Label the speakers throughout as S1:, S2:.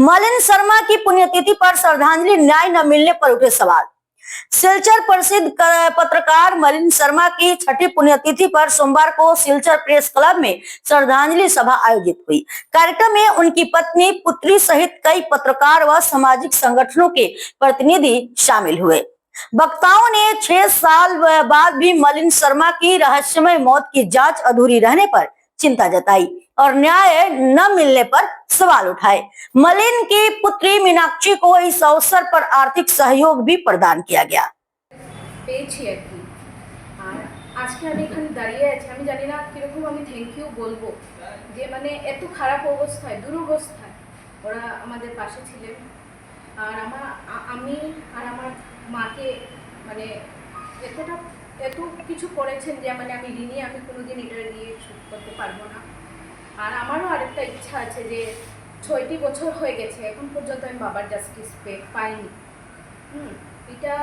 S1: मलिन शर्मा की पुण्यतिथि पर श्रद्धांजलि, न्याय न मिलने पर उठे सवाल। सिलचर प्रसिद्ध पत्रकार मलिन शर्मा की छठी पुण्यतिथि पर सोमवार को सिलचर प्रेस क्लब में श्रद्धांजलि सभा आयोजित हुई। कार्यक्रम में उनकी पत्नी, पुत्री सहित कई पत्रकार व सामाजिक संगठनों के प्रतिनिधि शामिल हुए। वक्ताओं ने 6 साल बाद भी मलिन शर्मा की रहस्यमय मौत की जांच अधूरी रहने पर चिंता जताई और न्याय न मिलने पर सवाल उठाए। मलिन की पुत्री मीनाक्षी को इस अवसर पर आर्थिक सहयोग भी प्रदान किया गया।
S2: পেয়েছি আর কি। আর আজকে আমি এখানে দাঁড়িয়ে আছি, আমি জানি না কিরকম আমি থ্যাংক ইউ বলবো, যে মানে এত খারাপ অবস্থায়, দুরবস্থায় ওরা আমাদের পাশে ছিলেন। আর আমি আর আমার মাকে মানে এত কিছু করেছেন যে মানে আমি ঋণী, আমি কোনোদিন এটা নিয়ে শোধ করতে পারবো না। আর আমারও আরেকটা ইচ্ছা আছে যে 6টি বছর হয়ে গেছে, এখন পর্যন্ত আমি বাবার জাস্টিস পাইনি। এটা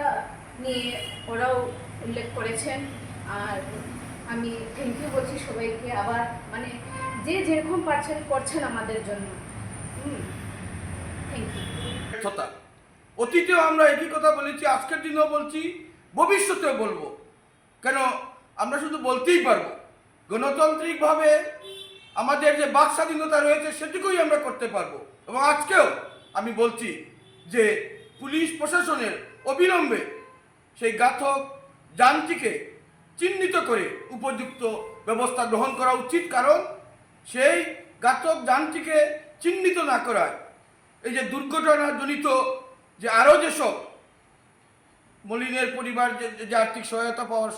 S2: নিয়ে ওরাও উল্লেখ করেছেন। আর আমি থ্যাংক ইউ বলছি সবাইকে, আবার মানে যে যেরকম পারছেন করছেন আমাদের জন্য। Thank you.
S3: অতীতেও আমরা একই কথা বলেছি, আজকের দিনেও বলছি, ভবিষ্যতেও বলবো। কেন আমরা শুধু বলতেই পারবো, গণতান্ত্রিকভাবে আমাদের যে বাক স্বাধীনতা রয়েছে সেটুকুই আমরা করতে পারবো। এবং আজকেও আমি বলছি যে পুলিশ প্রশাসনের অবিলম্বে সেই ঘাতক যানটিকে চিহ্নিত করে উপযুক্ত ব্যবস্থা গ্রহণ করা উচিত। কারণ সেই ঘাতক যানটিকে চিহ্নিত না করায় এই যে দুর্ঘটনাজনিত যে আরও যেসব মলিনের পরিবার যে আর্থিক সহায়তা পাওয়ার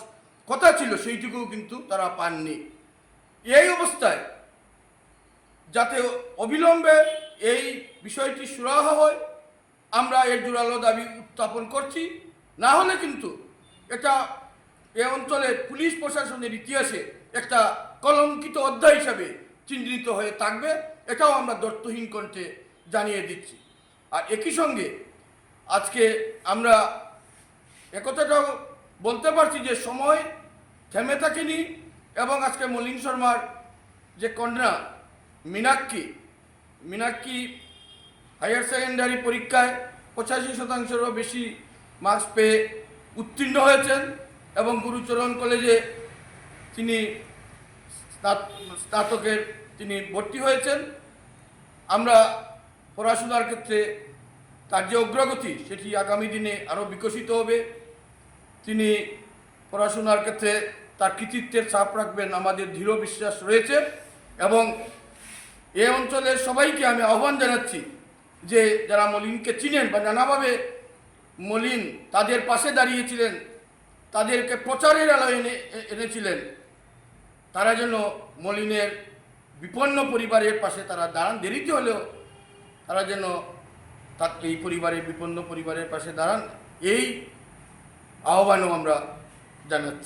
S3: কথা ছিল সেইটুকুও কিন্তু তারা পাননি। এই অবস্থায় যাতে অবিলম্বে এই বিষয়টি সুরাহা হয়, আমরা এর জোরালো দাবি উত্থাপন করছি। না হলে কিন্তু এটা এ অঞ্চলের পুলিশ প্রশাসনের ইতিহাসে একটা কলঙ্কিত অধ্যায় হিসাবে চিহ্নিত হয়ে থাকবে। এটাও আমরা দর্থহীন কণ্ঠে জানিয়ে দিচ্ছি। আর একই সঙ্গে আজকে আমরা একথাটাও বলতে পারছি যে সময় থেমে থাকেনি এবং আজকে মলিন শর্মার যে কন্যা মীনাক্ষী হায়ার সেকেন্ডারি পরীক্ষায় 85%-রও বেশি মার্কস পেয়ে উত্তীর্ণ হয়েছেন এবং গুরুচরণ কলেজে তিনি স্নাতকের তিনি ভর্তি হয়েছেন। আমরা পড়াশোনার ক্ষেত্রে তার যে অগ্রগতি সেটি আগামী দিনে আরও বিকশিত হবে। তিনি পড়াশোনার ক্ষেত্রে তার কৃতিত্বের ছাপ রাখবেন আমাদের দৃঢ় বিশ্বাস রয়েছে। এবং এ অঞ্চলের সবাইকে আমি আহ্বান জানাচ্ছি যে যারা মলিনকে চিনেন বা নানাভাবে মলিন তাদের পাশে দাঁড়িয়েছিলেন, তাদেরকে প্রচারের আলোয় এনেছিলেন, তারা যেন মলিনের বিপন্ন পরিবারের পাশে তারা দাঁড়ান। দেরিতে হলেও তারা যেন তার এই পরিবারের বিপন্ন পরিবারের পাশে দাঁড়ান, এই আহ্বানও আমরা জানাচ্ছি।